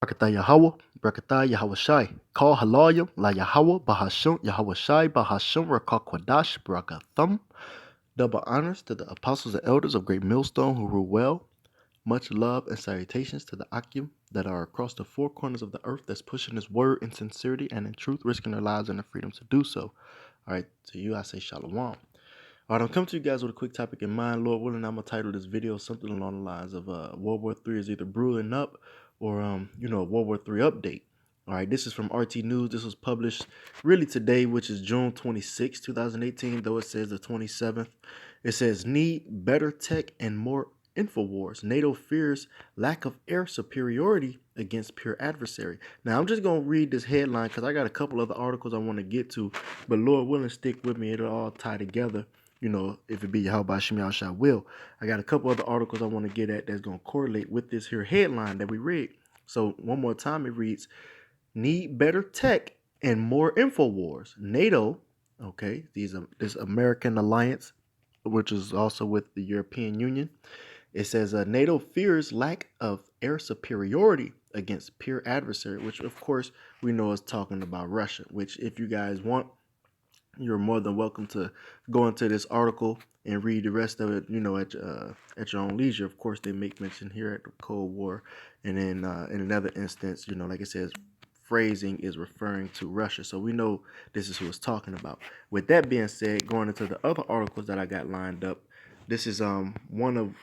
Barakatah Yahweh, Barakatah Yahweh Shai, Call Halayim, La Yahweh, Bahashim, Yahweh Shai, Bahashim, Rakah Kwadash, Barakathum. Double honors to the apostles and elders of Great Millstone who rule well. Much love and salutations to the Akim that are across the four corners of the earth that's pushing this word in sincerity and in truth, risking their lives and the freedom to do so. All right, to you I say shalom. All right, I'm coming to you guys with a quick topic in mind. Lord willing, I'm going to title this video something along the lines of World War III is either brewing up or, World War III update. All right, this is from RT News. This was published really today, which is June 26, 2018, though it says the 27th. It says, need better tech and more InfoWars. NATO fears lack of air superiority against pure adversary. Now, I'm just going to read this headline because I got a couple other articles I want to get to, but Lord willing, stick with me. It'll all tie together. If it be Yahweh Shem Yahshua will. I got a couple other articles I want to get at that's going to correlate with this here headline that we read. So one more time, it reads, need better tech and more InfoWars. NATO, okay, this American alliance, which is also with the European Union. It says NATO fears lack of air superiority against pure adversary, which of course we know is talking about Russia, which if you guys want, you're more than welcome to go into this article and read the rest of it, at your own leisure. Of course, they make mention here at the Cold War. And then in another instance, like it says, phrasing is referring to Russia. So we know this is who it's talking about. With that being said, going into the other articles that I got lined up, this is one of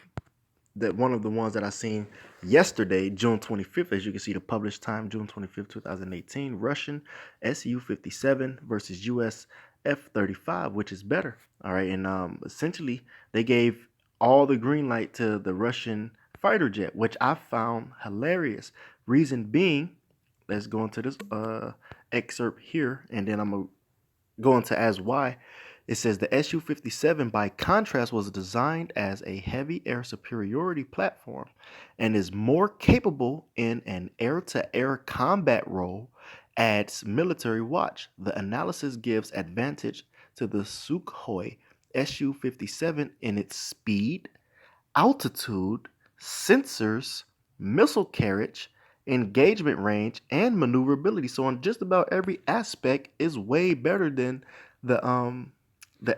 the ones that I seen yesterday, June 25th, as you can see the published time, June 25th, 2018, Russian Su-57 versus US F-35, which is better. All right, and essentially they gave all the green light to the Russian fighter jet, which I found hilarious. Reason being, let's go into this excerpt here, and then I'm gonna go into as why. It says the Su-57, by contrast, was designed as a heavy air superiority platform and is more capable in an air-to-air combat role, adds military watch. The analysis gives advantage to the Sukhoi Su-57 in its speed, altitude, sensors, missile carriage, engagement range, and maneuverability. So on just about every aspect is way better than the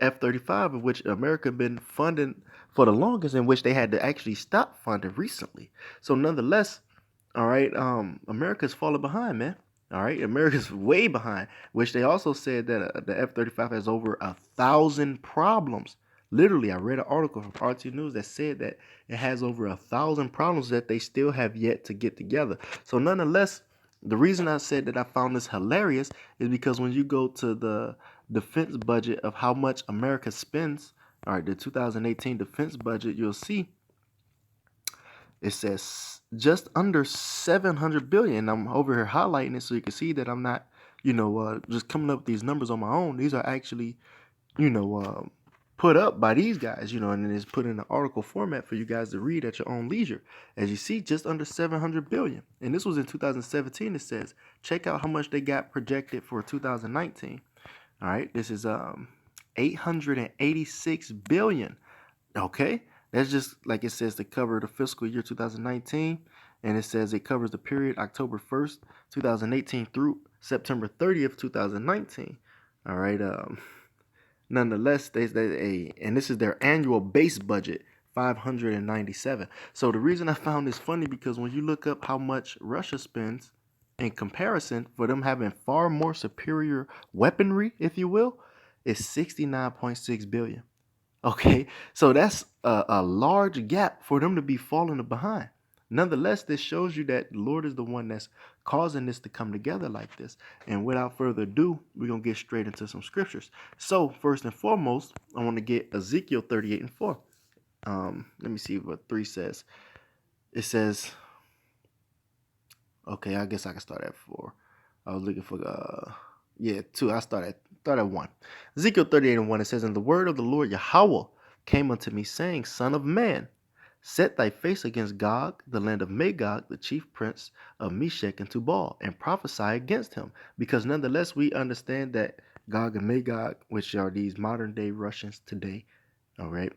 F-35, of which America been funding for the longest, in which they had to actually stop funding recently. So nonetheless, all right, America's falling behind, man. All right, America's way behind, which they also said that the F-35 has over 1,000 problems. Literally, I read an article from RT News that said that it has over 1,000 problems that they still have yet to get together. So nonetheless, the reason I said that I found this hilarious is because when you go to the defense budget of how much America spends, all right, the 2018 defense budget, you'll see it says just under 700 billion. I'm over here highlighting it so you can see that I'm not, just coming up with these numbers on my own. These are actually, put up by these guys, and then it's put in an article format for you guys to read at your own leisure. As you see, just under 700 billion. And this was in 2017. It says, check out how much they got projected for 2019. All right, this is 886 billion. Okay, that's just like it says to cover the fiscal year 2019, and it says it covers the period October 1st, 2018 through September 30th, 2019. All right, nonetheless, and this is their annual base budget, 597. So the reason I found this funny, because when you look up how much Russia spends in comparison, for them having far more superior weaponry, if you will, is 69.6 billion. Okay, so that's a large gap for them to be falling behind. Nonetheless, this shows you that the Lord is the one that's causing this to come together like this. And without further ado, we're going to get straight into some scriptures. So first and foremost, I want to get Ezekiel 38 and 4. Let me see what 3 says. It says, okay, I guess I can start at 4. I was looking for 2. I start at 1. Ezekiel 38 and 1, it says, and the word of the Lord Yahweh came unto me, saying, Son of man, set thy face against Gog, the land of Magog, the chief prince of Meshech and Tubal, and prophesy against him. Because nonetheless, we understand that Gog and Magog, which are these modern day Russians today, all right,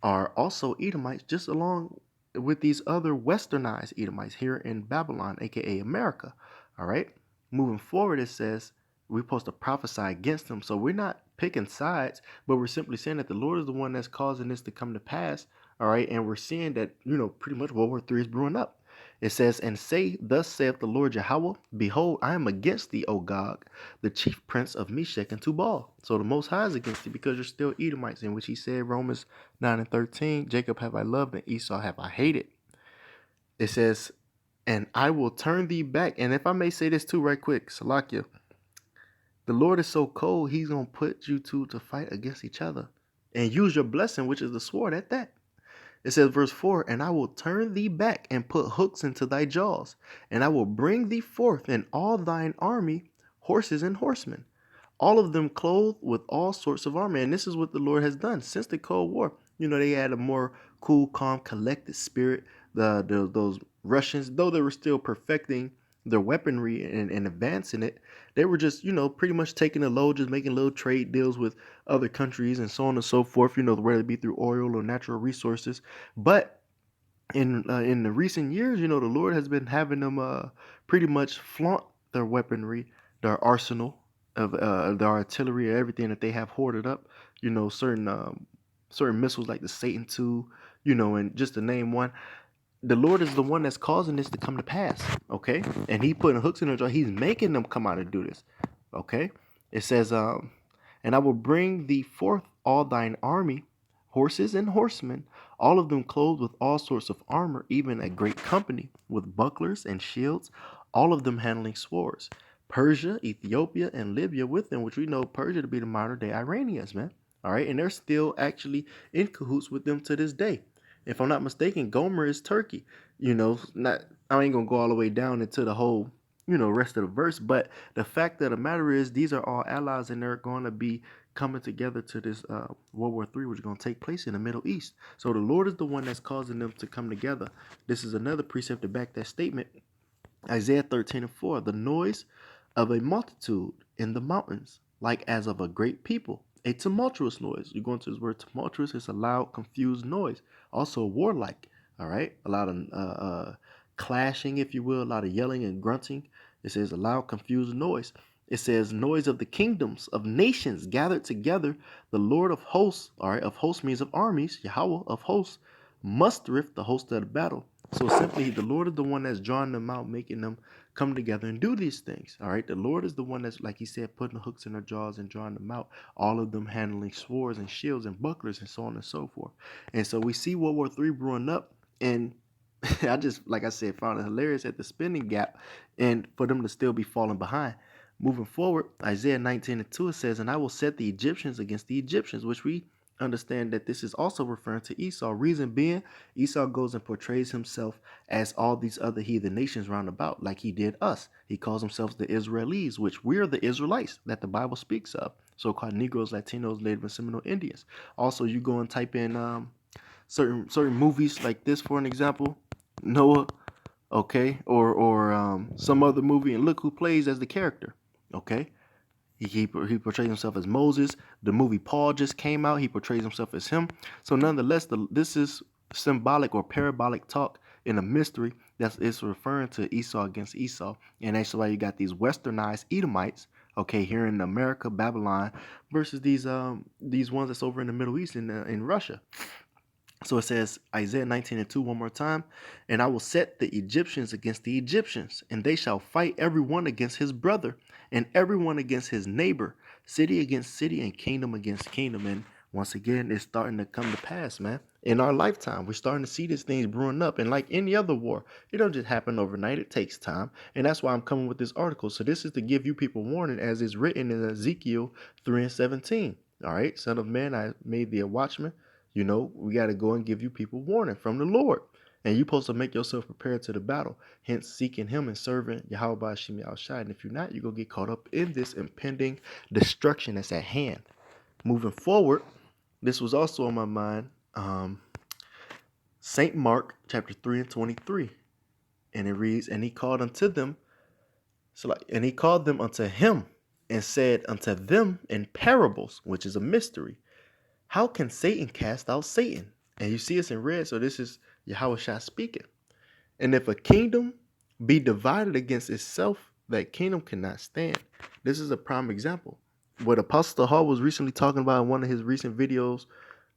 are also Edomites, just along with these other westernized Edomites here in Babylon, aka America. All right. Moving forward, it says we're supposed to prophesy against them. So we're not picking sides, but we're simply saying that the Lord is the one that's causing this to come to pass. All right. And we're seeing that, pretty much World War III is brewing up. It says, and say, thus saith the Lord Yahweh, behold, I am against thee, O Gog, the chief prince of Meshech and Tubal. So the Most High is against thee because you're still Edomites, in which he said, Romans 9 and 13, Jacob have I loved and Esau have I hated. It says, and I will turn thee back. And if I may say this too right quick, Salakia, the Lord is so cold, he's going to put you two to fight against each other and use your blessing, which is the sword at that. It says, verse 4, and I will turn thee back and put hooks into thy jaws, and I will bring thee forth in all thine army, horses and horsemen, all of them clothed with all sorts of armor. And this is what the Lord has done since the Cold War. They had a more cool, calm, collected spirit. Those Russians, though they were still perfecting their weaponry and advancing it, they were just, pretty much taking the load, just making little trade deals with other countries and so on and so forth, whether it be through oil or natural resources. But in the recent years, the Lord has been having them pretty much flaunt their weaponry, their arsenal of their artillery, everything that they have hoarded up. Certain missiles like the Satan II, and just to name one. The Lord is the one that's causing this to come to pass, okay? And he putting hooks in their jaw. He's making them come out and do this, okay? It says, and I will bring thee forth all thine army, horses and horsemen, all of them clothed with all sorts of armor, even a great company, with bucklers and shields, all of them handling swords. Persia, Ethiopia, and Libya with them, which we know Persia to be the modern-day Iranians, man. All right, and they're still actually in cahoots with them to this day. If I'm not mistaken, Gomer is Turkey. Not I ain't gonna go all the way down into the whole, rest of the verse, but the fact of the matter is these are all allies and they're going to be coming together to this World War III, which is going to take place in the Middle East. So the Lord is the one that's causing them to come together. This is another precept to back that statement. Isaiah 13 and 4, the noise of a multitude in the mountains, like as of a great people. A tumultuous noise. You go into this word tumultuous, it's a loud, confused noise. Also warlike, all right? A lot of clashing, if you will, a lot of yelling and grunting. It says a loud, confused noise. It says noise of the kingdoms of nations gathered together. The Lord of hosts, all right, of hosts means of armies, Yahweh of hosts, mustereth the host of the battle. So simply, the Lord is the one that's drawing them out, making them come together and do these things. All right. The Lord is the one that's, like he said, putting the hooks in their jaws and drawing them out. All of them handling swords and shields and bucklers and so on and so forth. And so we see World War III brewing up. And I just, like I said, found it hilarious at the spending gap and for them to still be falling behind. Moving forward, Isaiah 19 and 2, it says, and I will set the Egyptians against the Egyptians, which we understand that this is also referring to Esau. Reason being, Esau goes and portrays himself as all these other heathen nations round about, like he did us. He calls himself the Israelis, which we're the Israelites that the Bible speaks of. So-called Negroes, Latinos, Native and Seminole Indians. Also, you go and type in certain movies like this, for an example, Noah, okay, or some other movie, and look who plays as the character, okay. He portrays himself as Moses. The movie Paul just came out. He portrays himself as him. So nonetheless, this is symbolic or parabolic talk in a mystery it's referring to Esau against Esau. And that's why you got these westernized Edomites, okay, here in America, Babylon, versus these ones that's over in the Middle East in Russia. So it says, Isaiah 19 and 2 one more time, and I will set the Egyptians against the Egyptians, and they shall fight every one against his brother, and every one against his neighbor, city against city, and kingdom against kingdom. And once again, it's starting to come to pass, man. In our lifetime, we're starting to see these things brewing up. And like any other war, it don't just happen overnight. It takes time. And that's why I'm coming with this article. So this is to give you people warning, as is written in Ezekiel 3 and 17. All right, son of man, I made thee a watchman. We got to go and give you people warning from the Lord. And you're supposed to make yourself prepared to the battle, hence seeking him and serving Yahweh Ba'ashim Yahushai. And if you're not, you're going to get caught up in this impending destruction that's at hand. Moving forward, this was also on my mind, St. Mark chapter 3 and 23. And it reads, and he called unto them, and he called them unto him and said unto them in parables, which is a mystery, how can Satan cast out Satan? And you see it's in red, so this is Yahushua speaking. And if a kingdom be divided against itself, that kingdom cannot stand. This is a prime example. What Apostle Hall was recently talking about in one of his recent videos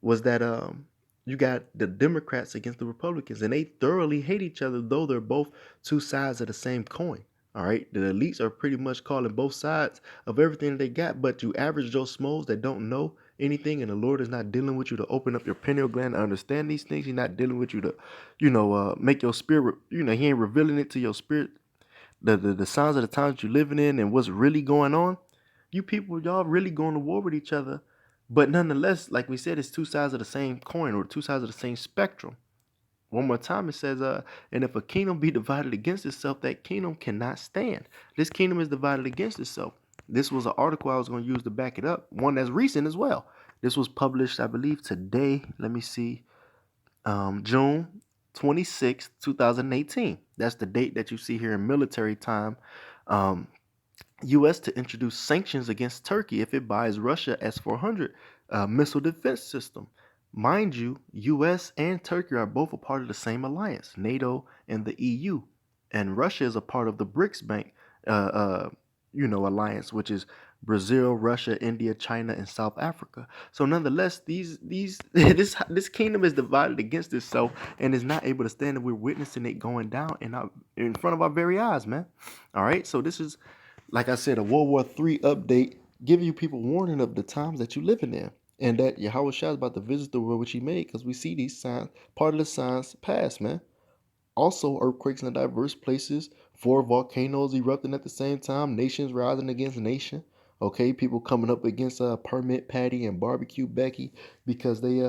was that you got the Democrats against the Republicans, and they thoroughly hate each other, though they're both two sides of the same coin. All right, the elites are pretty much calling both sides of everything they got, but you average Joe Smoes that don't know anything, and the Lord is not dealing with you to open up your pineal gland to understand these things. He's not dealing with you to, make your spirit. He ain't revealing it to your spirit, the signs of the times you're living in and what's really going on. You people, y'all really going to war with each other, but nonetheless, like we said, it's two sides of the same coin or two sides of the same spectrum. One more time, it says, and if a kingdom be divided against itself, that kingdom cannot stand. This kingdom is divided against itself. This was an article I was going to use to back it up, one that's recent as well. This was published, I believe, today. Let me see, June 26, 2018. That's the date that you see here in military time. U.S. to introduce sanctions against Turkey if it buys Russia S-400 missile defense system. Mind you, U.S. and Turkey are both a part of the same alliance, NATO and the EU, and Russia is a part of the BRICS Bank, alliance, which is Brazil, Russia, India, China, and South Africa. So, nonetheless, this kingdom is divided against itself and is not able to stand, and we're witnessing it going down in front of our very eyes, man. All right, so this is, like I said, a World War III update, giving you people warning of the times that you're living in, and that Yahweh Shah is about to visit the world which He made, because we see these signs, part of the signs pass, man. Also, earthquakes in diverse places, 4 volcanoes erupting at the same time, nations rising against nation. Okay, people coming up against Permit Patty and Barbecue Becky because they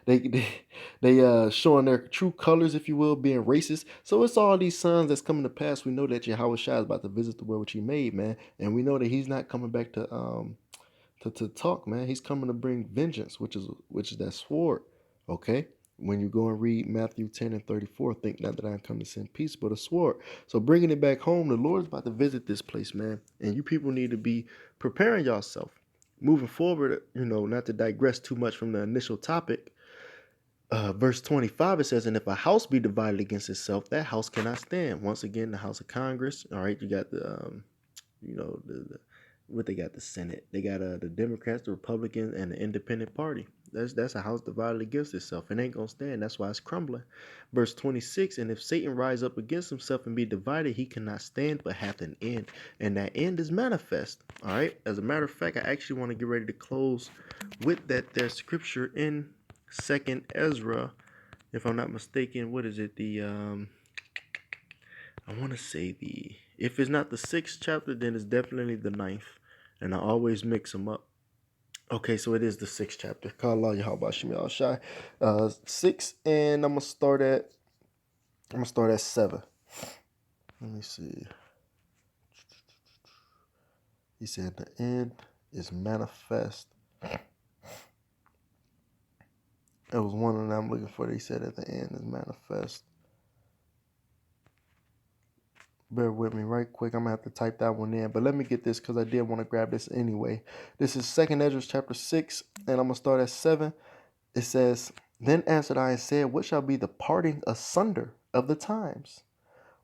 they showing their true colors, if you will, being racist. So it's all these signs that's coming to pass. We know that Yahweh Shah is about to visit the world which He made, man, and we know that He's not coming back to talk, man. He's coming to bring vengeance, which is that sword. Okay. When you go and read Matthew 10 and 34, think not that I come to send peace, but a sword. So bringing it back home, the Lord's about to visit this place, man. And you people need to be preparing yourself. Moving forward, not to digress too much from the initial topic, verse 25, it says, and if a house be divided against itself, that house cannot stand. Once again, the House of Congress. All right, you got the what they got, the Senate. They got the Democrats, the Republicans, and the Independent Party. That's a house divided against itself. It ain't gonna stand. That's why it's crumbling. Verse 26, and if Satan rise up against himself and be divided, he cannot stand, but hath an end. And that end is manifest. All right. As a matter of fact, I actually want to get ready to close with that. There's scripture in Second Ezra, if I'm not mistaken. What is it? I want to say if it's not the 6th chapter, then it's definitely the 9th. And I always mix them up. Okay, so it is the 6th chapter. Call Allah Yahweh Shemi Al Shai. 6, and I'm gonna start at 7. Let me see. He said the end is manifest. It was one of them I'm looking for. He said at the end is manifest. Bear with me right quick. I'm going to have to type that one in. But let me get this because I did want to grab this anyway. This is 2nd Ezra chapter 6, and I'm going to start at 7. It says, then answered I and said, what shall be the parting asunder of the times?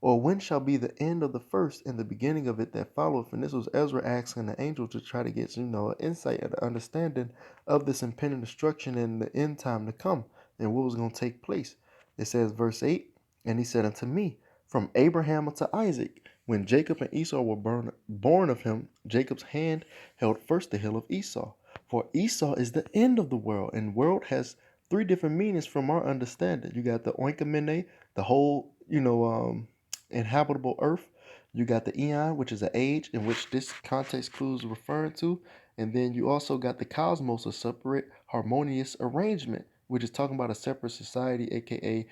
Or when shall be the end of the first and the beginning of it that followeth? And this was Ezra asking the angel to try to get, an insight and an understanding of this impending destruction and the end time to come and what was going to take place. It says, verse 8, and he said unto me, from Abraham unto Isaac, when Jacob and Esau were born of him, Jacob's hand held first the hill of Esau. For Esau is the end of the world, and world has 3 different meanings from our understanding. You got the oikomene, the whole, inhabitable earth. You got the eon, which is an age in which this context clue is referring to. And then you also got the cosmos, a separate harmonious arrangement, which is talking about a separate society, aka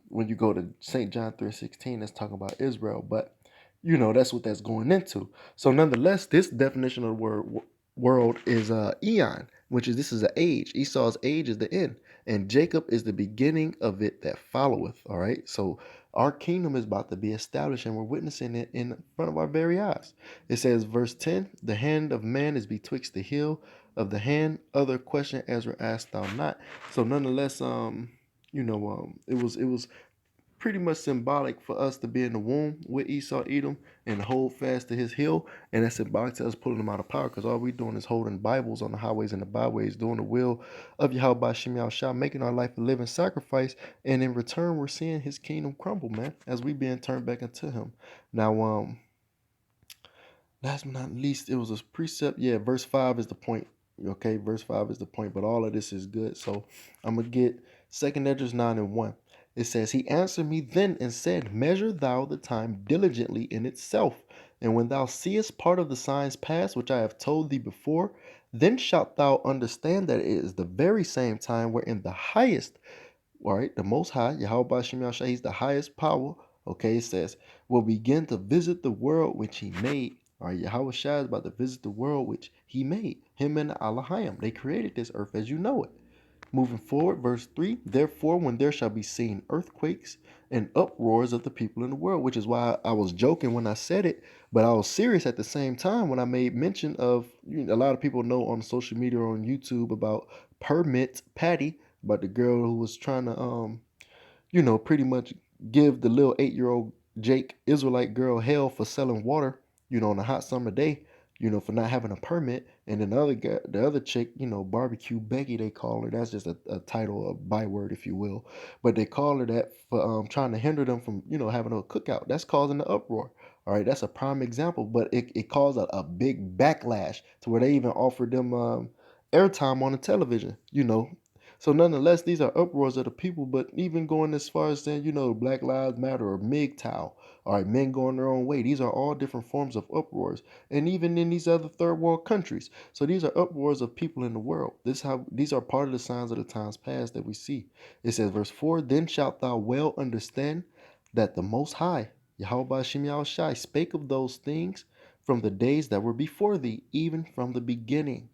when you go to St. John 3:16, that's talking about Israel. But that's what that's going into. So nonetheless, this definition of the word world is eon, which is, this is an age. Esau's age is the end, and Jacob is the beginning of it that followeth. All right, so our kingdom is about to be established, and we're witnessing it in front of our very eyes. It says, verse 10, the hand of man is betwixt the heel of the hand. Other question Ezra asked thou not. So nonetheless, it was pretty much symbolic for us to be in the womb with Esau Edom and hold fast to his heel. And that's symbolic to us pulling them out of power, because all we doing is holding Bibles on the highways and the byways, doing the will of Yahweh Shem Shah, making our life a living sacrifice. And in return, we're seeing his kingdom crumble, man, as we being turned back into him. Now, last but not least, it was a precept. Yeah, verse 5 is the point. Okay, verse 5 is the point, but all of this is good. So I'm going to get 2nd Esdras 9 and 1. It says, He answered me then and said, Measure thou the time diligently in itself. And when thou seest part of the signs past, which I have told thee before, then shalt thou understand that it is the very same time wherein the highest, all right, the Most High, Yahweh Shem Yahshua, He's the highest power. Okay, it says, will begin to visit the world which He made. All right, Yahweh Shai is about to visit the world which He made. Him and Allahayim, they created this earth as you know it. Moving forward, verse 3, therefore, when there shall be seen earthquakes and uproars of the people in the world, which is why I was joking when I said it, but I was serious at the same time when I made mention of, a lot of people know on social media or on YouTube about Permit Patty, about the girl who was trying to pretty much give the little 8-year-old Jake Israelite girl hell for selling water, on a hot summer day, for not having a permit. And then the other guy, the other chick, barbecue Becky, they call her. That's just a title, a byword, if you will. But they call her that for trying to hinder them from, having a cookout. That's causing the uproar. All right, that's a prime example, but it caused a big backlash to where they even offered them airtime on the television, so nonetheless, these are uproars of the people, but even going as far as saying, Black Lives Matter or MGTOW, all right, men going their own way. These are all different forms of uproars. And even in these other third world countries. So these are uproars of people in the world. These are part of the signs of the times past that we see. It says, verse 4, then shalt thou well understand that the Most High, Yahweh Shem Yahushai, spake of those things from the days that were before thee, even from the beginning.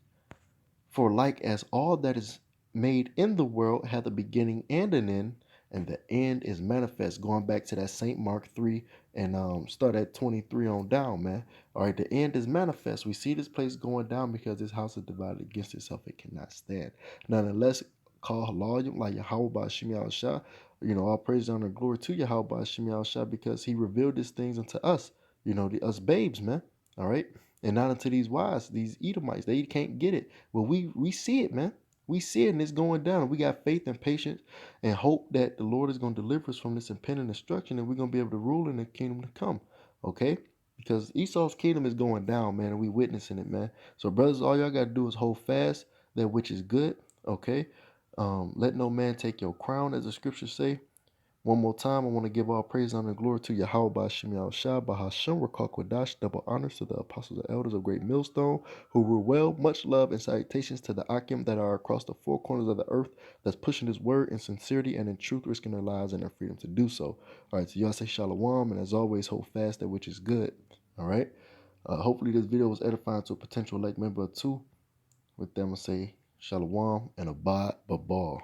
For like as all that is made in the world hath a beginning and an end, and the end is manifest. Going back to that St. Mark 3 and start at 23 on down, man. All right, the end is manifest. We see this place going down because this house is divided against itself. It cannot stand. Nonetheless, call Halalim like Yahweh by Shem Shah. All praise, honor, and glory to Yahweh by Shem Shah, because he revealed these things unto us, us babes, man. All right. And not unto these wise, these Edomites. They can't get it. Well, we see it, man. We see it, and it's going down. We got faith and patience and hope that the Lord is going to deliver us from this impending destruction, and we're going to be able to rule in the kingdom to come. Okay? Because Esau's kingdom is going down, man, and we witnessing it, man. So, brothers, all y'all got to do is hold fast that which is good. Okay? Let no man take your crown, as the scriptures say. One more time, I want to give all praise, honor, and glory to Yahweh Ba'Shem Yahushua, Bahasham, Rakak double honors to the apostles and elders of Great Millstone, who rule well, much love and salutations to the Akim that are across the four corners of the earth, that's pushing this word in sincerity and in truth, risking their lives and their freedom to do so. All right, so y'all say shalom, and as always, hold fast that which is good. All right, hopefully this video was edifying to a potential like member or two. With them, I say shalom and abad babal.